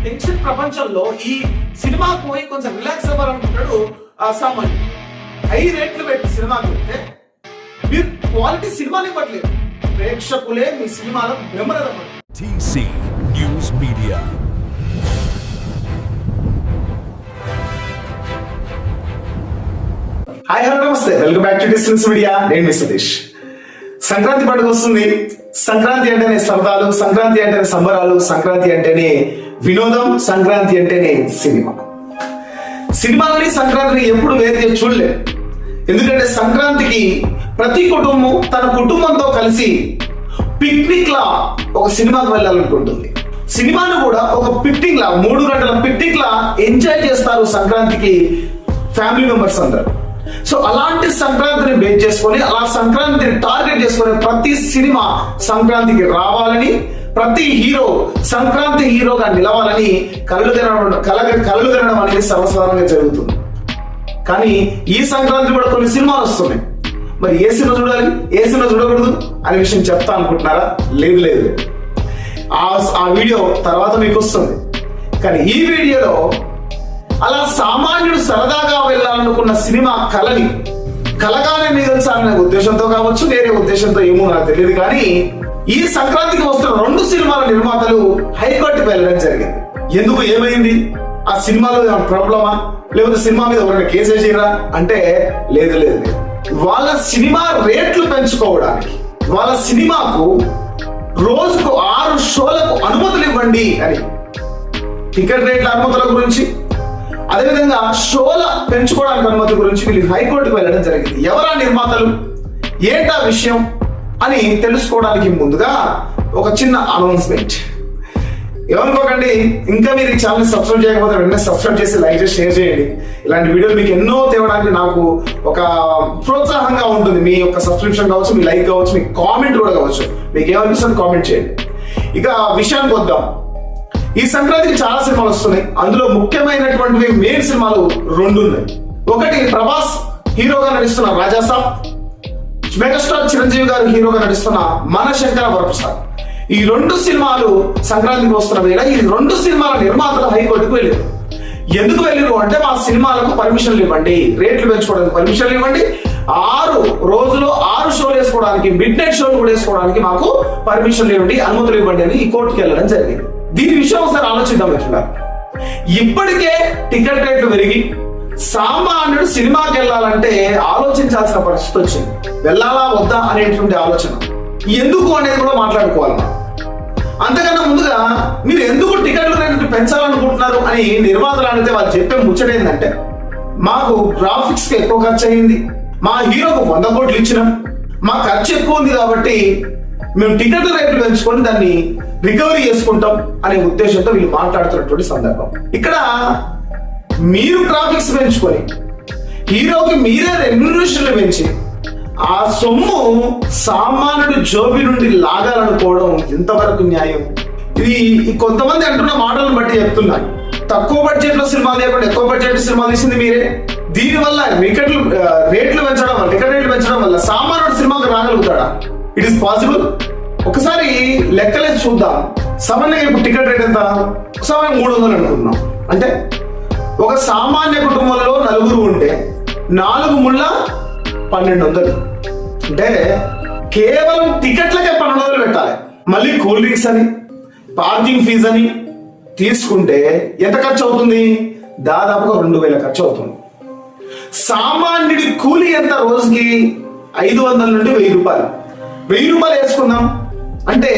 Tension ప్రపంచంలో ఈ సినిమాకు పోయి కొంచెం రిలాక్స్ అవ్వాలనుకుంటాడు సామాన్యుడు. హై రేట్లు పెట్టి సినిమాకి వెళ్తే మీరు క్వాలిటీ సినిమాని ఇవ్వట్లేదు, ప్రేక్షకులే మీ సినిమాలకు బ్రహ్మరథం. TC News Media. Hi hello నమస్తే, welcome back to TC News Media. నేను మీ సతీష్. సంక్రాంతి పండుగ వస్తుంది. సంక్రాంతి అంటేనే సరదాలు, సంక్రాంతి అంటేనే సంబరాలు, సంక్రాంతి అంటేనే వినోదం, సంక్రాంతి అంటేనే సినిమా. సినిమాలని సంక్రాంతిని ఎప్పుడు వేరు చేసి చూడలేదు. ఎందుకంటే సంక్రాంతికి ప్రతి కుటుంబం తన కుటుంబంతో కలిసి పిక్నిక్ లా ఒక సినిమాకి వెళ్ళాలనుకుంటుంది. సినిమాను కూడా ఒక పిక్నిక్ లా 3 గంటల పిక్నిక్ లా ఎంజాయ్ చేస్తారు సంక్రాంతికి ఫ్యామిలీ మెంబర్స్ అందరు. సో అలాంటి సంక్రాంతిని బేస్ చేసుకొని, అలా సంక్రాంతిని టార్గెట్ చేసుకుని ప్రతి సినిమా సంక్రాంతికి రావాలని, ప్రతి హీరో సంక్రాంతి హీరోగా నిలవాలని కలలు కనడం అనేది సర్వసాధారణంగా జరుగుతుంది. కానీ ఈ సంక్రాంతి కూడా కొన్ని సినిమాలు వస్తున్నాయి. మరి ఏ సినిమా చూడాలి, ఏ సినిమా చూడకూడదు అనే విషయం చెప్తా అనుకుంటున్నారా? లేదు, ఆ వీడియో తర్వాత మీకు వస్తుంది. కానీ ఈ వీడియోలో అలా సామాన్యుడు సరదాగా వెళ్ళాలనుకున్న సినిమా కలగానే మిగల్చాలనే ఉద్దేశంతో కావచ్చు, వేరే ఉద్దేశంతో ఏమో నాకు తెలియదు, కానీ ఈ సంక్రాంతికి వస్తున్న 2 సినిమాల నిర్మాతలు హైకోర్టుకు వెళ్ళడం జరిగింది. ఎందుకు, ఏమైంది, ఆ సినిమాలో ఏమైనా ప్రాబ్లమా, లేకపోతే సినిమా మీద ఎవరైనా కేసు వేసిరా అంటే లేదు, వాళ్ళ సినిమా రేట్లు పెంచుకోవడానికి, వాళ్ళ సినిమాకు రోజుకు 6 షోలకు అనుమతులు ఇవ్వండి అని, టికెట్ రేట్ల అనుమతుల గురించి, అదేవిధంగా షోల పెంచుకోవడానికి అనుమతి గురించి వీళ్ళు హైకోర్టుకు వెళ్ళడం జరిగింది. ఎవరా నిర్మాతలు, ఏంటా విషయం అని తెలుసుకోవడానికి ముందుగా ఒక చిన్న అనౌన్స్మెంట్. ఏమనుకోకండి, ఇంకా మీరు ఈ ఛానల్ సబ్స్క్రైబ్ చేయకపోతే వెంటనే సబ్స్క్రైబ్ చేసి లైక్ చేసి షేర్ చేయండి. ఇలాంటి వీడియోలు మీకు ఎన్నో తేవడానికి నాకు ఒక ప్రోత్సాహంగా ఉంటుంది. మీ యొక్క సబ్స్క్రిప్షన్ కావచ్చు, మీ లైక్ కావచ్చు, మీ కామెంట్ కూడా కావచ్చు, మీకు ఏమనిపిస్తుంది కామెంట్ చేయండి. ఇక విషయానికి వద్దాం. ఈ సంక్రాంతికి చాలా సినిమాలు వస్తున్నాయి. అందులో ముఖ్యమైనటువంటివి మెయిన్ సినిమాలు 2 ఉన్నాయి. ఒకటి ప్రభాస్ హీరోగా నటిస్తున్న రాజాసాబ్, మెగాస్టార్ చిరంజీవి గారు హీరోగా నటిస్తున్న మనశంకర వరప్రసాద్. ఈ 2 సినిమాలు సంక్రాంతికి వస్తున్న వేళ ఈ 2 సినిమాల నిర్మాతలు హైకోర్టుకు వెళ్ళారు. ఎందుకు వెళ్ళారు అంటే, మా సినిమాలకు పర్మిషన్లు ఇవ్వండి, రేట్లు పెంచుకోవడానికి పర్మిషన్లు ఇవ్వండి, 6 రోజులు 6 షోలు వేసుకోవడానికి, మిడ్ నైట్ షోలు కూడా వేసుకోవడానికి మాకు పర్మిషన్లు ఇవ్వండి, అనుమతులు ఇవ్వండి అని ఈ కోర్టుకు వెళ్ళడం జరిగింది. దీని విషయం ఒకసారి ఆలోచిద్దాం ఎట్లా. ఇప్పటికే టికెట్ రేట్లు పెరిగి సామాన్యుడు సినిమాకి వెళ్ళాలంటే ఆలోచించాల్సిన పరిస్థితి వచ్చింది. వెళ్ళాలా వద్దా అనేటువంటి ఆలోచన ఎందుకు అనేది కూడా మాట్లాడుకోవాలి. అంతకన్నా ముందుగా మీరు ఎందుకు టికెట్ల రేట్లు పెంచాలనుకుంటున్నారు అని నిర్మాతలు అడిగితే వాళ్ళు చెప్పే ముచ్చట ఏంటంటే, మాకు గ్రాఫిక్స్ కి ఎక్కువ ఖర్చు అయింది, మా హీరోకు 100 కోట్లు ఇచ్చినాం, మా ఖర్చు ఎక్కువ ఉంది కాబట్టి మేము టికెట్ల రేట్లు పెంచుకొని దాన్ని రికవరీ చేసుకుంటాం అనే ఉద్దేశంతో వీళ్ళు మాట్లాడుతున్నటువంటి సందర్భం. ఇక్కడ మీరు గ్రాఫిక్స్ పెంచుకొని హీరోకి మీరే రెమ్యునరేషన్లు పెంచి ఆ సొమ్ము సామాన్యుడు జోబి నుండి లాగాలనుకోవడం ఎంతవరకు న్యాయం? ఇది కొంతమంది అంటున్న మాటలను బట్టి చెప్తున్నాను. తక్కువ బడ్జెట్ లో సినిమా లేకుండా ఎక్కువ బడ్జెట్ సినిమా తీసింది మీరే. దీనివల్ల టికెట్ రేట్లు పెంచడం వల్ల సామాన్యుడు సినిమాకి రాగలుగుతాడా? It is possible. ఒకసారి లెక్కలేసి చూద్దాం. సామాన్యంగా ఇప్పుడు టికెట్ రేట్ ఎంత? ఒకసారి 300 అనుకుంటున్నాం. అంటే ఒక సామాన్య కుటుంబంలో 4 ఉంటే 4 ముళ్ళ 1200. అంటే కేవలం టికెట్లకే 1200 పెట్టాలి. మళ్ళీ కూల్ డ్రింక్స్ అని, పార్కింగ్ ఫీజు అని తీసుకుంటే ఎంత ఖర్చు అవుతుంది? దాదాపుగా 2000 ఖర్చు అవుతుంది. సామాన్యుడి కూలి ఎంత రోజుకి? 500 నుండి 1000 రూపాయలు. 1000 రూపాయలు వేసుకుందాం అంటే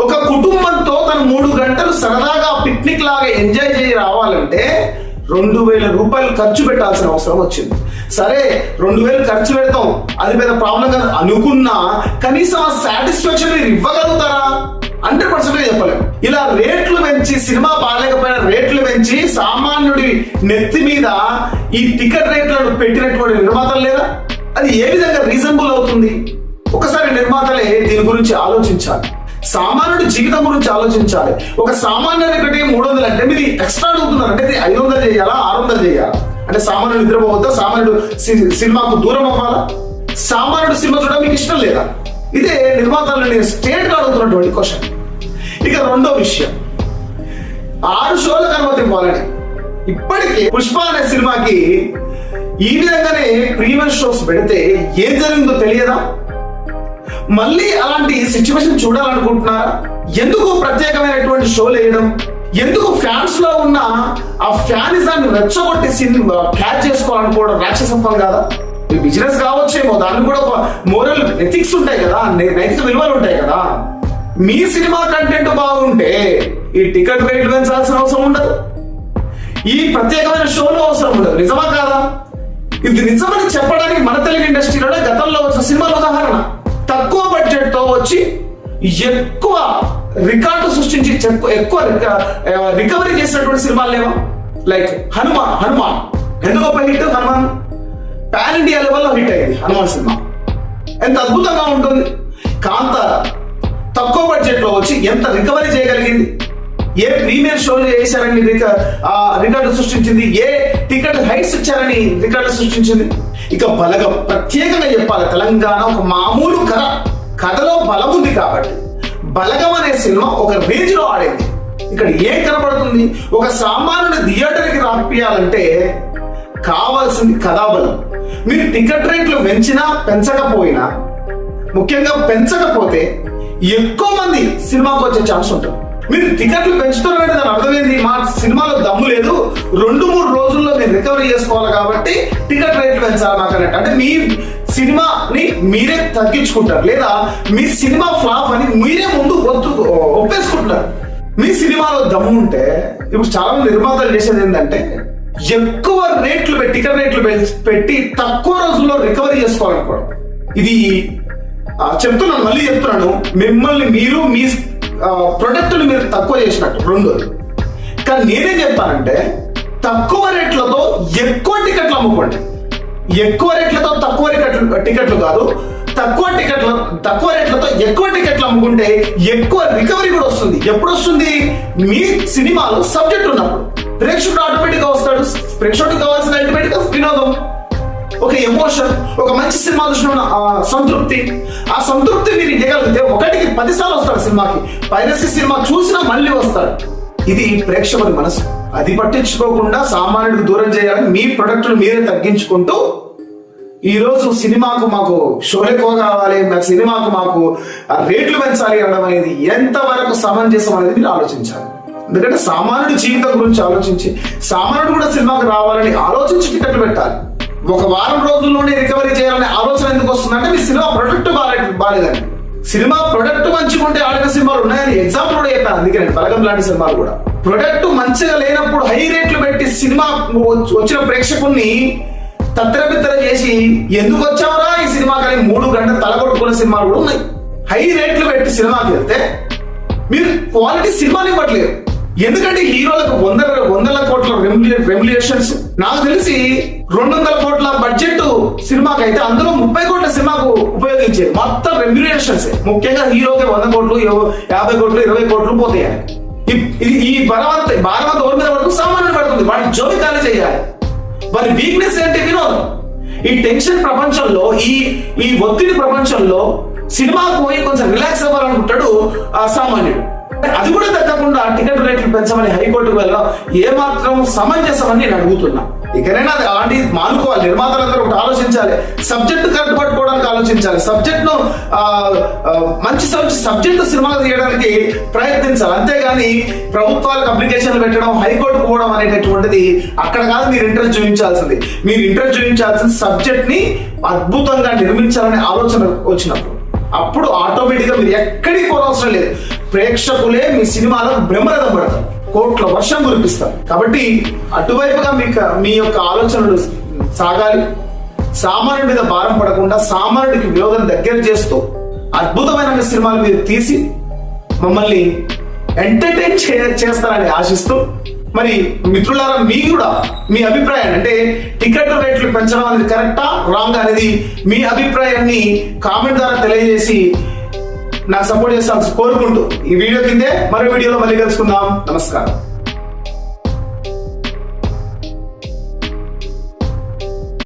ఒక కుటుంబంతో తను 3 గంటలు సరదాగా పిక్నిక్ లాగా ఎంజాయ్ చేసి రావాలంటే 2000 రూపాయలు ఖర్చు పెట్టాల్సిన అవసరం వచ్చింది. సరే 2000 ఖర్చు పెడతాం, అది పెద్ద ప్రాబ్లం కాదు అనుకున్నా కనీసం ఆ సాటిస్ఫాక్షన్ మీరు ఇవ్వగలుగుతారా? 100% చెప్పలేము. ఇలా రేట్లు పెంచి, సినిమా బాగాలేకపోయినా రేట్లు పెంచి సామాన్యుడి నెత్తి మీద ఈ టికెట్ రేట్లను పెట్టినటువంటి నిర్మాతలు లేదా? అది ఏ విధంగా రీజనబుల్ అవుతుంది? ఒకసారి నిర్మాతలే దీని గురించి ఆలోచించాలి. సామాన్యుడి జీవితం గురించి ఆలోచించాలి. ఒక సామాన్యుడికి 300 అంటే మీరు ఎక్స్ట్రా అడుగుతున్నారు అంటే 500 చేయాలా, 600 చేయాలా? అంటే సామాన్యుడు నిద్రపోవద్దా? సామాన్యుడు సినిమాకు దూరం అవ్వాలా? సామాన్యుడు సినిమా చూడడం మీకు ఇష్టం లేదా? ఇదే నిర్మాతలను నేను స్టేట్ గా అడుగుతున్నటువంటి క్వశ్చన్. ఇక రెండో విషయం, 6 ఇవ్వాలని. ఇప్పటికే పుష్ప అనే సినిమాకి ఈ విధంగానే ప్రీమియర్ షోస్ పెడితే ఏం జరిగిందో తెలియదా? మళ్ళీ అలాంటి సిచ్యువేషన్ చూడాలనుకుంటున్నారా? ఎందుకు ప్రత్యేకమైనటువంటి షోలు వేయడం? ఎందుకు ఫ్యాన్స్ లో ఉన్న ఆ ఫ్యానిజాన్ని రెచ్చగొట్టి సినిమా క్యాచ్ చేసుకోవాలనుకోవడం రాక్షసత్వం కాదా? బిజినెస్ కావచ్చేమో, దానికి కూడా ఒక మోరల్ ఎథిక్స్ ఉంటాయి కదా, నైతిక విలువలు ఉంటాయి కదా. మీ సినిమా కంటెంట్ బాగుంటే ఈ టికెట్ రేట్లు పెంచాల్సిన అవసరం ఉండదు, ఈ ప్రత్యేకమైన షోలు అవసరం ఉండదు. నిజమా కాదా? ఇది నిజమని చెప్పడానికి మన తెలుగు ఇండస్ట్రీలోనే గతంలో వచ్చిన సినిమాల ఉదాహరణ. తక్కువ బడ్జెట్ తో వచ్చి ఎక్కువ రికార్డు సృష్టించి ఎక్కువ రికవరీ చేసినటువంటి సినిమాలు లేవా? లైక్ హనుమాన్ ఎందుకు గొప్ప హిట్? హనుమాన్ పాన్ ఇండియా లెవెల్లో హిట్ అయింది. హనుమాన్ సినిమా ఎంత అద్భుతంగా ఉంటుంది. కాంతార తక్కువ బడ్జెట్ లో వచ్చి ఎంత రికవరీ చేయగలిగింది. ఏ ప్రీమియర్ షోలు చేశారని రికార్డు సృష్టించింది, ఏ టికెట్ హైట్స్ ఇచ్చారని రికార్డు సృష్టించింది. ఇక బలగం ప్రత్యేకంగా చెప్పాలి, తెలంగాణ ఒక మామూలు కథలో బలం ఉంది కాబట్టి బలగం అనే సినిమా ఒక రేంజ్ లో ఆడేది. ఇక్కడ ఏం కనబడుతుంది? ఒక సామాన్యుని థియేటర్కి రాపియాలంటే కావాల్సింది కథాబలం. మీరు టికెట్ రేట్లు పెంచకపోయినా, ముఖ్యంగా పెంచకపోతే ఎక్కువ మంది సినిమాకి వచ్చే ఛాన్స్ ఉంటుంది. మీరు టికెట్లు పెంచుతున్నారంటే దాని అర్థమైంది, మా సినిమాలో దమ్ము లేదు, 2-3 రోజుల్లో మీరు రికవరీ చేసుకోవాలి కాబట్టి టికెట్ రేట్లు పెంచాలి మాకు అన్నట్టు. అంటే మీ సినిమాని మీరే తగ్గించుకుంటారు, లేదా మీ సినిమా ఫ్లాప్ అని మీరే ముందు ఒప్పేసుకుంటారు. మీ సినిమాలో దమ్ము ఉంటే, ఇప్పుడు చాలా మంది నిర్మాతలు చేసేది ఏంటంటే ఎక్కువ రేట్లు టికెట్ రేట్లు పెట్టి తక్కువ రోజుల్లో రికవరీ చేసుకోవాలనుకోవడం. ఇది మళ్ళీ చెప్తున్నాను, మిమ్మల్ని మీరు మీ ప్రొడక్ట్ని మీరు తక్కువ చేసినట్టు. రెండోది, కానీ నేనేం చెప్తానంటే తక్కువ రేట్లతో ఎక్కువ టికెట్లు అమ్ముకోండి. ఎక్కువ రేట్లతో తక్కువ టికెట్లు కాదు, తక్కువ రేట్లతో ఎక్కువ టికెట్లు అమ్ముకుంటే ఎక్కువ రికవరీ కూడా వస్తుంది. ఎప్పుడు వస్తుంది? మీ సినిమాలో సబ్జెక్ట్ ఉన్నప్పుడు. ప్రేక్షకుడు ఆటోమేటిక్ గా వస్తాడు. ప్రేక్షకుడికి కావాల్సిన అల్టిమేట్ గా వినోదం, ఒక ఎమోషన్, ఒక మంచి సినిమా చూసిన సంతృప్తి. ఆ సంతృప్తి మీరు ఇవ్వగలిగితే 1కి 10 సార్లు వస్తాడు సినిమాకి. పైరసీ సినిమా చూసినా మళ్ళీ వస్తాడు. ఇది ప్రేక్షకుడి మనసు. అది పట్టించుకోకుండా సామాన్యుడికి దూరం చేయాలని మీ ప్రొడక్ట్ను మీరే తగ్గించుకుంటూ ఈరోజు సినిమాకు మాకు షోలు ఎక్కువ కావాలి, సినిమాకు మాకు రేట్లు పెంచాలి అనడం అనేది ఎంతవరకు సమంజసం అనేది మీరు ఆలోచించాలి. ఎందుకంటే సామాన్యుడి జీవితం గురించి ఆలోచించి, సామాన్యుడు కూడా సినిమాకు రావాలని ఆలోచించి టికెట్లు పెట్టాలి. ఒక వారం రోజుల్లోనే రికవరీ చేయాలనే ఆలోచన ఎందుకు వస్తుందంటే మీ సినిమా ప్రొడక్ట్ బాగాలేదండి. సినిమా ప్రొడక్ట్ మంచిగా ఉంటే ఆడిన సినిమాలు ఉన్నాయని ఎగ్జాంపుల్ కూడా చెప్పాను. అందుకే బలగం లాంటి సినిమాలు కూడా ప్రొడక్ట్ మంచిగా లేనప్పుడు హై రేట్లు పెట్టి సినిమా వచ్చిన ప్రేక్షకుల్ని తత్తరబిత్తర చేసి ఎందుకు వచ్చావరా ఈ సినిమా కానీ 3 గంటలు తలగొట్టుకున్న సినిమాలు కూడా ఉన్నాయి. హై రేట్లు పెట్టి సినిమాకి వెళ్తే మీరు క్వాలిటీ సినిమాని ఇవ్వట్లేదు. ఎందుకంటే హీరోలకు వందల కోట్ల రెమ్యులేషన్స్. నాకు తెలిసి 200 కోట్ల బడ్జెట్ సినిమాకి అయితే అందులో 30 కోట్ల సినిమాకు ఉపయోగించేది మొత్తం రెమ్యులేషన్స్. ముఖ్యంగా హీరోకి 100 కోట్లు, 50 కోట్లు, 20 కోట్లు పోతాయి. ఈ భారవంత ఓరి మీద వరకు సామాన్యుడు పడుతుంది. వాడిని జోలి ఖాళీ చేయాలి. వారి వీక్నెస్ ఏంటి? వినోదం. ఈ టెన్షన్ ప్రపంచంలో, ఈ ఒత్తిడి ప్రపంచంలో సినిమాకు పోయి కొంచెం రిలాక్స్ అవ్వాలనుకుంటాడు ఆ సామాన్యుడు. అది కూడా తగ్గకుండా టికెట్ రేట్లు పెంచమని హైకోర్టుకు వెళ్ళడం ఏమాత్రం సమంజసమని నేను అడుగుతున్నా. ఇకనైనా అలాంటి మానుకోవాలి. నిర్మాతలందరూ ఒకటి ఆలోచించాలి, సబ్జెక్ట్ కరెక్ట్ పట్టుకోవడానికి ఆలోచించాలి. సబ్జెక్ట్ను మంచి సబ్జెక్ట్ సినిమాలు తీయడానికి ప్రయత్నించాలి. అంతేగాని ప్రభుత్వాలకు అప్లికేషన్లు పెట్టడం, హైకోర్టుకు పోవడం అనేటటువంటిది అక్కడ కాదు. మీరు ఇంట్రెస్ట్ చూపించాల్సింది. మీరు ఇంట్రెస్ట్ చూపించాల్సింది సబ్జెక్ట్ ని అద్భుతంగా నిర్మించాలనే ఆలోచన వచ్చినప్పుడు. అప్పుడు ఆటోమేటిక్ గా మీరు ఎక్కడికి పోనవసరం లేదు. ప్రేక్షకులే మీ సినిమాలకు బ్రహ్మరథం పడతారు, కోట్ల వర్షం కురిపిస్తారు. కాబట్టి అటువైపుగా మీ యొక్క ఆలోచనలు సాగాలి. సామాన్యుడి మీద భారం పడకుండా సామాన్యుడికి వినోదం దగ్గర చేస్తూ అద్భుతమైన మీ సినిమాలు మీరు తీసి మమ్మల్ని ఎంటర్టైన్ చేస్తారని ఆశిస్తూ, మరి మిత్రులారా మీకు కూడా మీ అభిప్రాయాన్ని, అంటే టికెట్ రేట్లు పెంచడం అనేది కరెక్టా రాంగ్ అనేది మీ అభిప్రాయాన్ని కామెంట్ ద్వారా తెలియజేసి నాకు సపోర్ట్ చేస్తాను కోరుకుంటూ ఈ వీడియో కిందే మరో వీడియోలో మళ్ళీ కలుసుకుందాం. నమస్కారం.